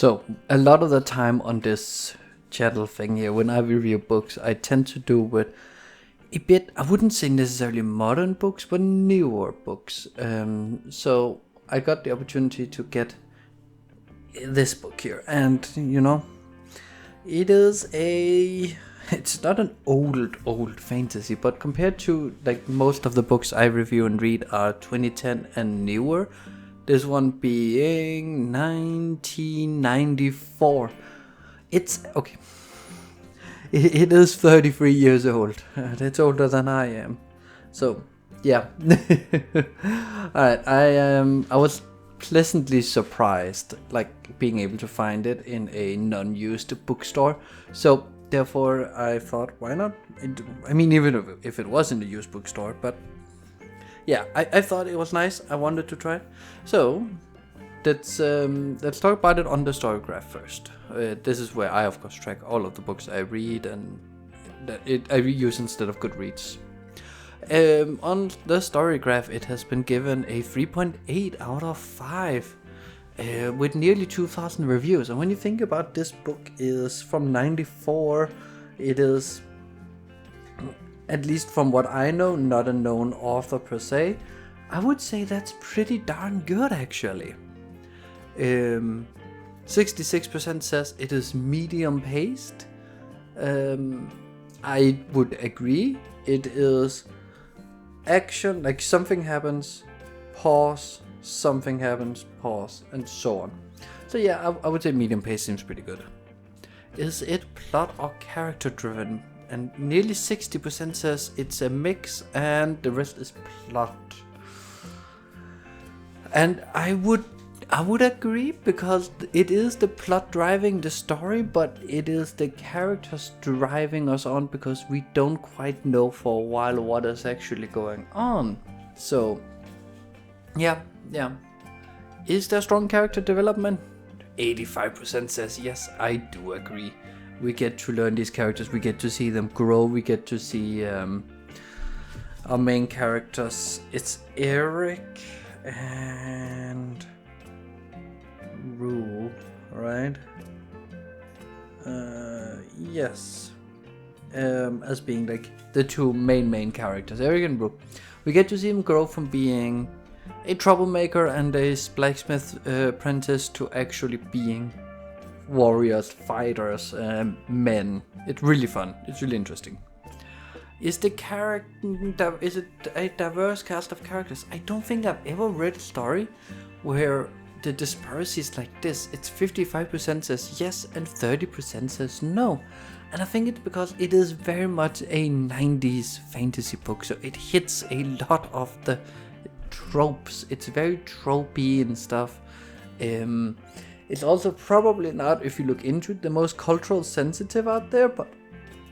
So, a lot of the time on this channel thing here, when I review books, I tend to do with a bit, I wouldn't say necessarily modern books, but newer books. So, I got the opportunity to get this book here, and it is it's not an old fantasy, but compared to like most of the books I review and read are 2010 and newer, this one being 1994. It's okay. It is 33 years old. It's older than I am. So, yeah. Alright, I was pleasantly surprised, like being able to find it in a non-used bookstore. So, therefore, I thought, why not? Even if it was in a used bookstore, but yeah, I thought it was nice. I wanted to try it. So, let's talk about it on the story graph first. This is where I, of course, track all of the books I read and that I reuse instead of Goodreads. On the story graph, it has been given a 3.8 out of 5 with nearly 2,000 reviews. And when you think about this book is from 94, it is, at least from what I know, not a known author per se. I would say that's pretty darn good, actually. 66% says it is medium paced. I would agree. It is action, like something happens, pause, something happens, pause, and so on. So yeah, I would say medium pace seems pretty good. Is it plot or character driven? And nearly 60% says it's a mix and the rest is plot. And I would agree, because it is the plot driving the story, but it is the characters driving us on, because we don't quite know for a while what is actually going on. So, yeah. Is there strong character development? 85% says yes, I do agree. We get to learn these characters, we get to see them grow, we get to see our main characters. It's Eric and Rue, right? Yes. As being like the two main characters, Eric and Rue. We get to see him grow from being a troublemaker and a blacksmith apprentice to actually being warriors, fighters, men. It's really fun. It's really interesting. Is it a diverse cast of characters? I don't think I've ever read a story where the disparity is like this. It's 55% says yes and 30% says no. And I think it's because it is very much a 90's fantasy book, so it hits a lot of the tropes. It's very tropey and stuff. It's also probably not, if you look into it, the most cultural sensitive out there, but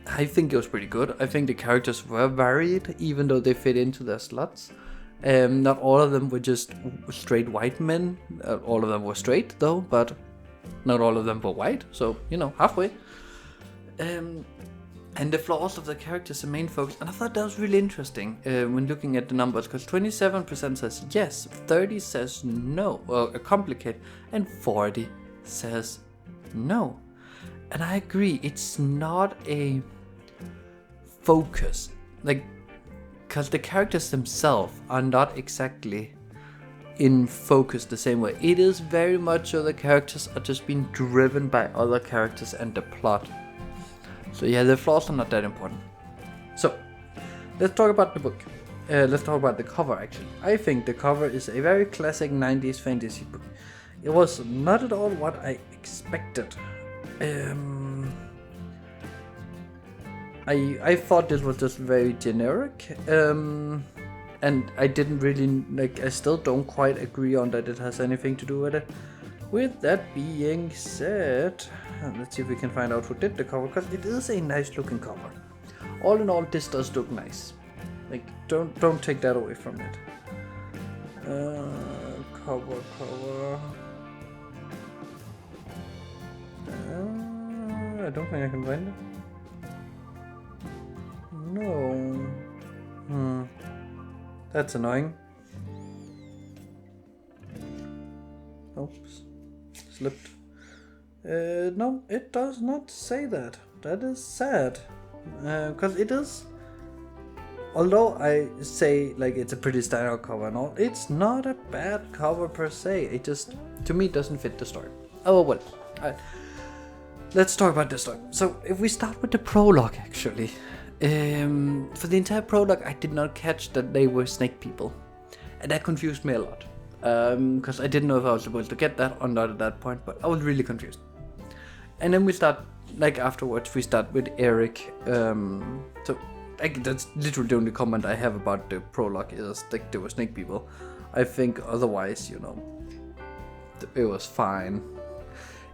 I think it was pretty good. I think the characters were varied, even though they fit into their slots. Not all of them were just straight white men. All of them were straight, though, but not all of them were white, so, halfway. And the flaws of the characters are main focus, and I thought that was really interesting when looking at the numbers, because 27% says yes, 30 says no, or complicate, and 40 says no. And I agree, it's not a focus, like, because the characters themselves are not exactly in focus the same way. It is very much so the characters are just being driven by other characters and the plot. So yeah, the flaws are not that important. So, let's talk about the book. Let's talk about the cover, actually. I think the cover is a very classic 90's fantasy book. It was not at all what I expected. I thought this was just very generic. And I didn't really, I still don't quite agree on that it has anything to do with it. With that being said, let's see if we can find out who did the cover, because it is a nice looking cover. All in all, this does look nice. Like, don't take that away from it. Cover. I don't think I can find it. No. That's annoying. Oops. Slipped. No, it does not say that. That is sad. Because it is. Although I say like it's a pretty standout cover and all, it's not a bad cover per se. It just, to me, doesn't fit the story. Oh well. Alright. Let's talk about this story. So if we start with the prologue, actually, for the entire prologue, I did not catch that they were snake people, and that confused me a lot. Because I didn't know if I was supposed to get that or not at that point, but I was really confused. And then we start, like afterwards, we start with Eric. So like that's literally the only comment I have about the prologue is like they were snake people. I think otherwise, it was fine.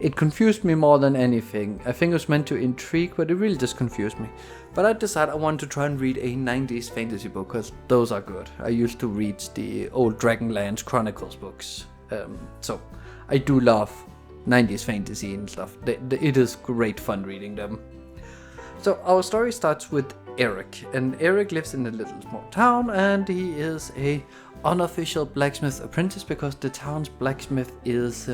It confused me more than anything. I think it was meant to intrigue, but it really just confused me. But I decided I wanted to try and read a 90s fantasy book, because those are good. I used to read the old Dragonlance Chronicles books. So I do love 90s fantasy and stuff. It is great fun reading them. So our story starts with Eric. And Eric lives in a little small town, and he is a unofficial blacksmith apprentice, because the town's blacksmith is...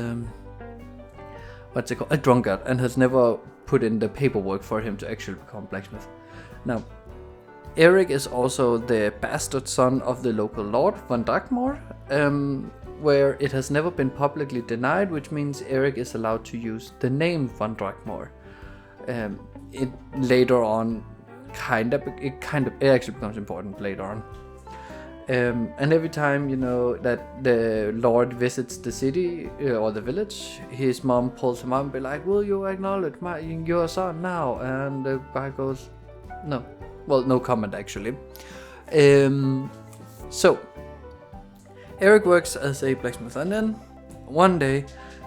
what's it called? A drunkard, and has never put in the paperwork for him to actually become blacksmith. Now, Eric is also the bastard son of the local lord, Von Drakmor, where it has never been publicly denied, which means Eric is allowed to use the name Von Drakmor. It later on, it actually becomes important later on. And every time, that the Lord visits the city or the village, his mom pulls him up and be like, will you acknowledge your son now? And the guy goes, no. Well, no comment actually. So, Eric works as a blacksmith, and then one day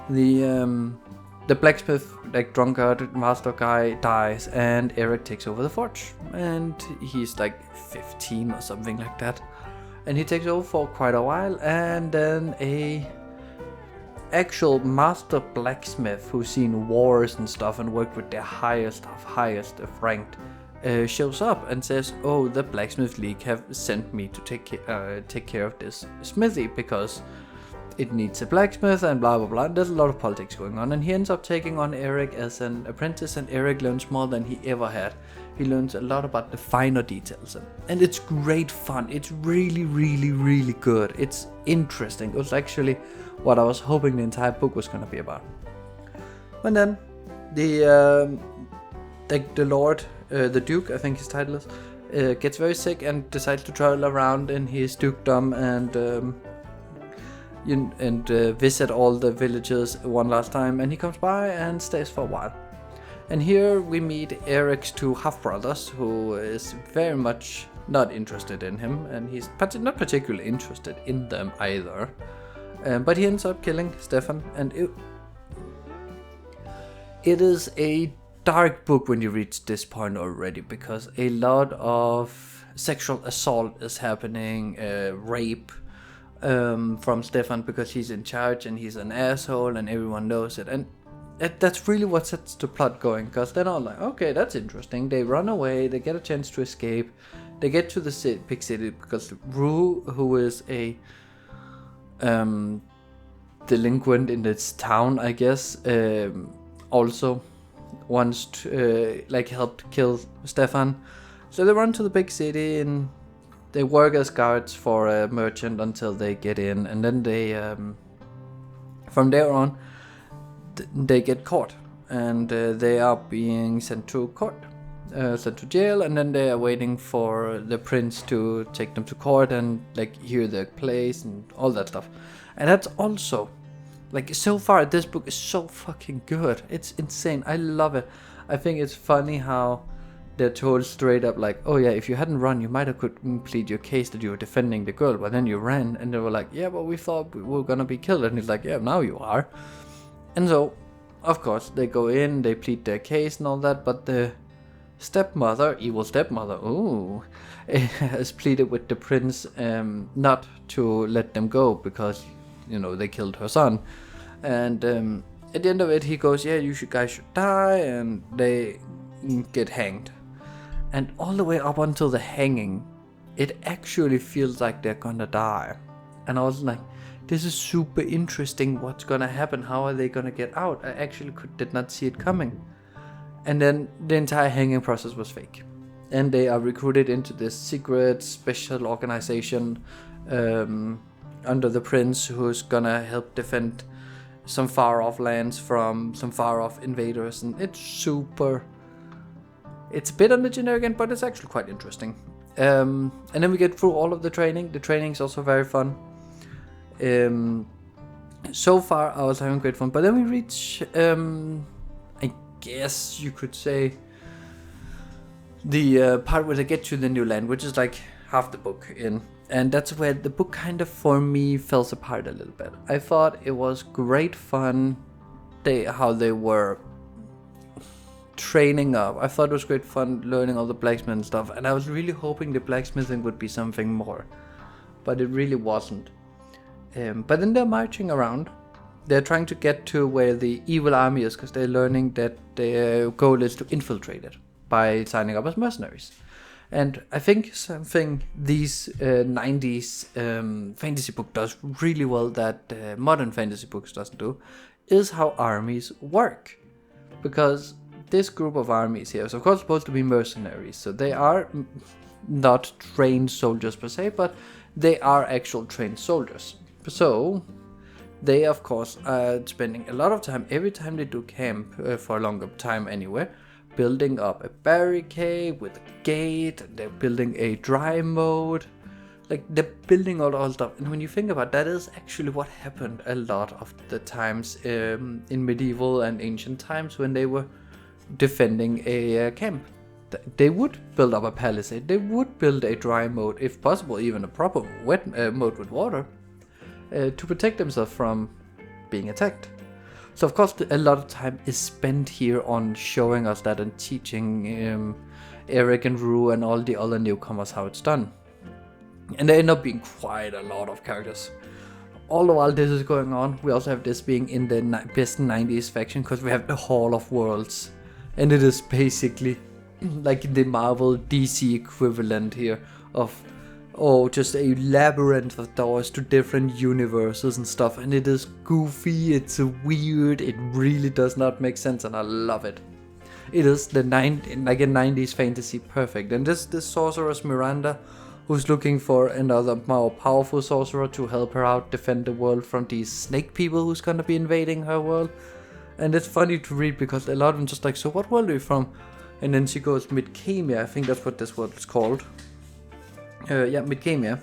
the blacksmith, like drunkard master guy, dies, and Eric takes over the forge. And he's like 15 or something like that. And he takes over for quite a while, and then a actual master blacksmith who's seen wars and stuff and worked with the highest of ranked shows up and says, oh, the Blacksmith League have sent me to take care of this smithy because it needs a blacksmith and blah blah blah. There's a lot of politics going on, and he ends up taking on Eric as an apprentice, and Eric learns more than he ever had. He learns a lot about the finer details, and it's great fun. It's really, really, really good. It's interesting. It was actually what I was hoping the entire book was going to be about. And then the Lord, the Duke, I think his title is, gets very sick and decides to travel around in his dukedom and visit all the villages one last time. And he comes by and stays for a while. And here we meet Eric's two half-brothers, who is very much not interested in him, and he's not particularly interested in them either. But he ends up killing Stefan, and it is a dark book when you reach this point already, because a lot of sexual assault is happening, rape from Stefan, because he's in charge and he's an asshole and everyone knows it. And that's really what sets the plot going, because they're all like, okay, that's interesting. They run away, they get a chance to escape, they get to the big city, because Rue, who is a delinquent in this town, I guess, also wants to help kill Stefan. So they run to the big city and they work as guards for a merchant until they get in, and then they from there on they get caught, and they are being sent to court, sent to jail, and then they are waiting for the prince to take them to court and hear their plays and all that stuff. And that's also, so far this book is so fucking good. It's insane. I love it. I think it's funny how they're told straight up, oh yeah, if you hadn't run, you might have could plead your case that you were defending the girl, but then you ran, and they were like, yeah, but we thought we were gonna be killed. And he's like, yeah, now you are. And so, of course, they go in, they plead their case and all that, but the evil stepmother, has pleaded with the prince not to let them go because, they killed her son. And at the end of it, he goes, yeah, guys should die, and they get hanged. And all the way up until the hanging, it actually feels like they're gonna die. And I was like, this is super interesting. What's gonna happen? How are they gonna get out? I actually did not see it coming. And then the entire hanging process was fake. And they are recruited into this secret special organization under the prince, who's gonna help defend some far off lands from some far off invaders. And it's a bit on the generic end, but it's actually quite interesting. And then we get through all of the training. The training is also very fun. So far I was having great fun, but then we reach I guess you could say the part where they get to the new land, which is like half the book in, and that's where the book kind of for me fell apart a little bit. I thought it was great fun how they were training up. I thought it was great fun learning all the blacksmith stuff, and I was really hoping the blacksmithing would be something more, but it really wasn't. But then they're marching around. They're trying to get to where the evil army is, because they're learning that their goal is to infiltrate it by signing up as mercenaries. And I think something these 90s fantasy book does really well that modern fantasy books doesn't do is how armies work. Because this group of armies here is of course supposed to be mercenaries, so they are not trained soldiers per se, but they are actual trained soldiers. So they of course are spending a lot of time every time they do camp for a longer time anyway, building up a barricade with a gate, and they're building a dry mode, like they're building all stuff. And when you think about that, is actually what happened a lot of the times in medieval and ancient times when they were defending a camp. They would build up a palisade, they would build a dry mode, if possible even a proper wet mode with water, to protect themselves from being attacked. So of course a lot of time is spent here on showing us that and teaching Eric and Rue and all the other newcomers how it's done. And there end up being quite a lot of characters. All the while this is going on, we also have this being in the best 90s faction, because we have the Hall of Worlds. And it is basically like the Marvel DC equivalent here of just a labyrinth of doors to different universes and stuff, and it is goofy, it's weird, it really does not make sense, and I love it. It is like a 90s fantasy perfect. And this sorceress Miranda, who's looking for another more powerful sorcerer to help her out defend the world from these snake people who's gonna be invading her world. And it's funny to read because a lot of them just like, so what world are you from? And then she goes, Midcamia, I think that's what this world is called. Midcamia.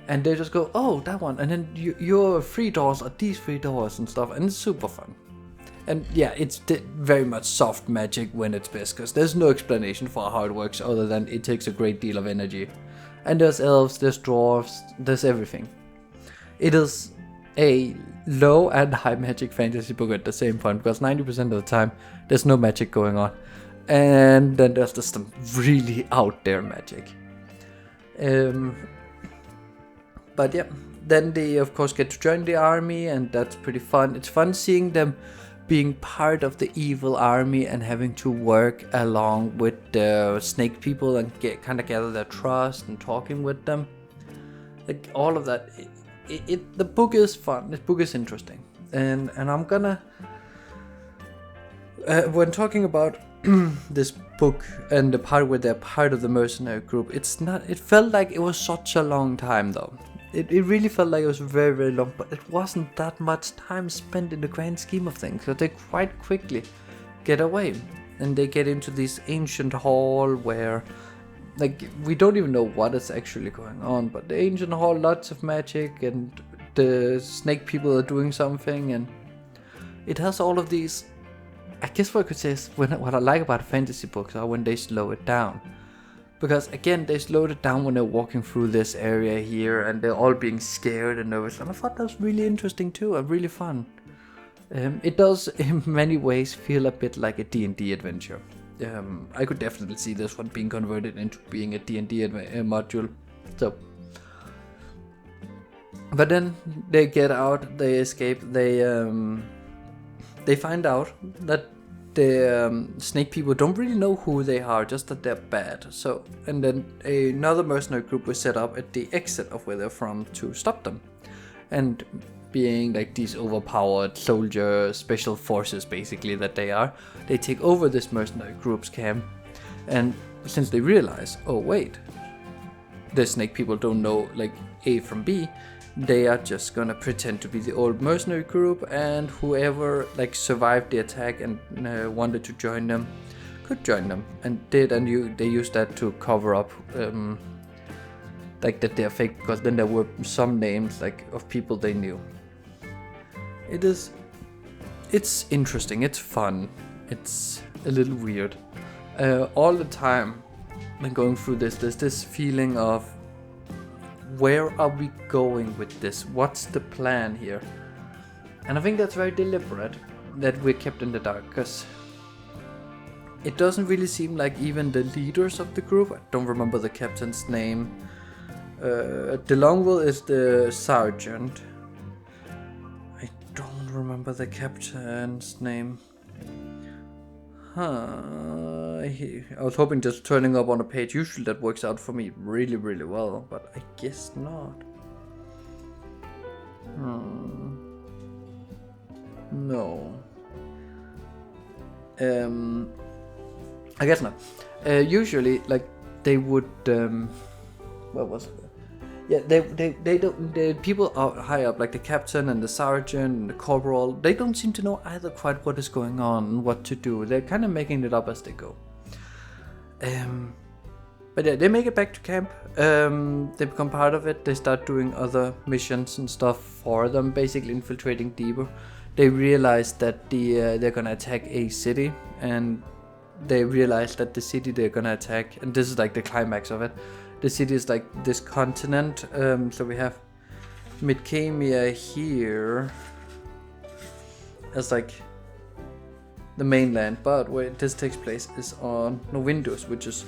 And they just go, oh, that one. And then your 3 doors are these 3 doors and stuff. And it's super fun. And yeah, it's very much soft magic when it's best, because there's no explanation for how it works other than it takes a great deal of energy. And there's elves, there's dwarves, there's everything. It is a low and high magic fantasy book at the same point, because 90% of the time there's no magic going on. And then there's just some really out there magic. But yeah, then they of course get to join the army, and that's pretty fun. It's fun seeing them being part of the evil army and having to work along with the snake people and kind of gather their trust and talking with them. Like all of that. The book is fun. The book is interesting, and I'm gonna when talking about this book and the part where they're part of the mercenary group, it felt like it was such a long time though. It really felt like it was very, very long, but it wasn't that much time spent in the grand scheme of things, so they quite quickly get away, and they get into this ancient hall where, like, we don't even know what is actually going on, but the ancient hall, lots of magic, and the snake people are doing something, and it has all of these. I guess what I could say is what I like about fantasy books are when they slow it down. Because again, they slowed it down when they're walking through this area here and they're all being scared and nervous. And I thought that was really interesting too, and really fun. It does in many ways feel a bit like a D&D adventure. I could definitely see this one being converted into being a D&D module. So, but then they get out, they escape, they find out that the snake people don't really know who they are, just that they're bad. So, and then another mercenary group was set up at the exit of where they're from to stop them. and being like these overpowered soldier special forces basically that they are, they take over this mercenary group's camp. And since they realize, oh wait, the snake people don't know like A from B, they are just gonna pretend to be the old mercenary group, and whoever like survived the attack and wanted to join them could join them, and did. And they used that to cover up like that they're fake, because then there were some names like of people they knew. It's interesting, it's fun, it's a little weird. All the time when going through this, there's this feeling of, where are we going with this? What's the plan here? And I think that's very deliberate, that we're kept in the dark, because it doesn't really seem like even the leaders of the group, I don't remember the captain's name. De Longville is the sergeant. I don't remember the captain's name. I was hoping just turning up on a page, usually that works out for me really, really well, but I guess not. No. I guess not. Usually, like, they would, what was it? Yeah, they don't, the people are high up, like the captain and the sergeant and the corporal, they don't seem to know either quite what is going on and what to do. They're kind of making it up as they go. But yeah, they make it back to camp. They become part of it. They start doing other missions and stuff for them, basically infiltrating deeper. They realize that they're gonna attack a city, and they realize that the city they're gonna attack, and this is like the climax of it, the city is like this continent. So we have Midcamia here as like the mainland, but where this takes place is on Novindus, which is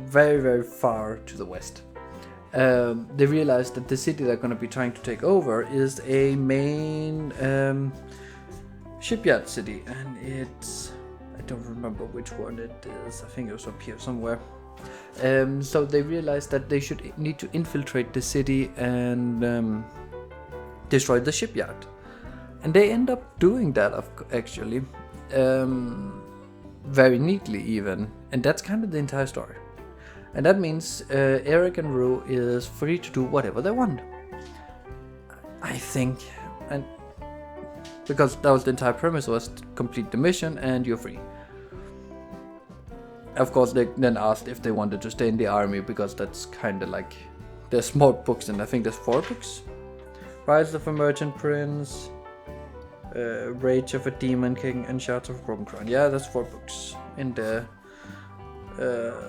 very, very far to the west. They realize that the city they're going to be trying to take over is a main shipyard city, and it's, I don't remember which one it is, I think it was up here somewhere. So they realize that they need to infiltrate the city and destroy the shipyard, and they end up doing that actually, very neatly even, and that's kind of the entire story. And that means Eric and Rue is free to do whatever they want, I think, and because that was the entire premise, was to complete the mission and you're free. Of course, they then asked if they wanted to stay in the army, because that's kind of like, there's more books, and I think there's 4 books. Rise of a Merchant Prince, Rage of a Demon King, and Shards of a Broken Crown. Yeah, that's 4 books in the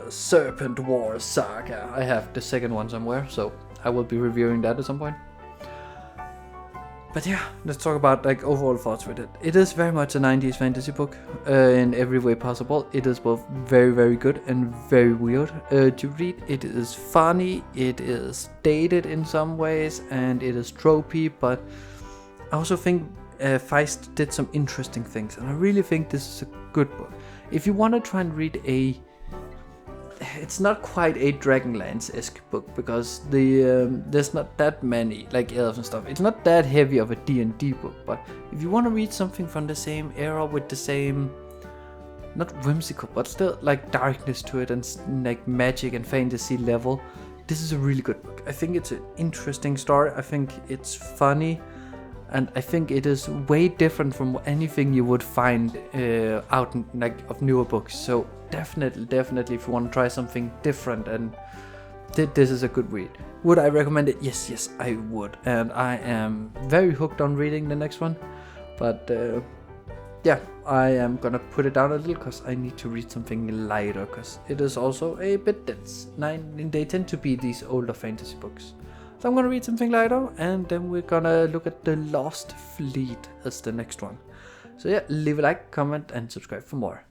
Serpent War saga. I have the second one somewhere, so I will be reviewing that at some point. But yeah, let's talk about like overall thoughts with it. It is very much a 90s fantasy book in every way possible. It is both very, very good and very weird to read. It is funny, it is dated in some ways, and it is tropey, but I also think Feist did some interesting things, and I really think this is a good book. If you want to try and read it's not quite a Dragonlance-esque book, because there's not that many like elves and stuff. It's not that heavy of a D&D book, but if you want to read something from the same era with the same, not whimsical, but still like darkness to it and like magic and fantasy level, this is a really good book. I think it's an interesting story. I think it's funny, and I think it is way different from anything you would find out in, like, of newer books. So definitely, if you want to try something different, and this is a good read. Would I recommend it? Yes, I would. And I am very hooked on reading the next one. But yeah, I am gonna put it down a little, because I need to read something lighter, because it is also a bit dense. They tend to be these older fantasy books. So I'm gonna read something lighter, and then we're gonna look at The Lost Fleet as the next one. So yeah, leave a like, comment, and subscribe for more.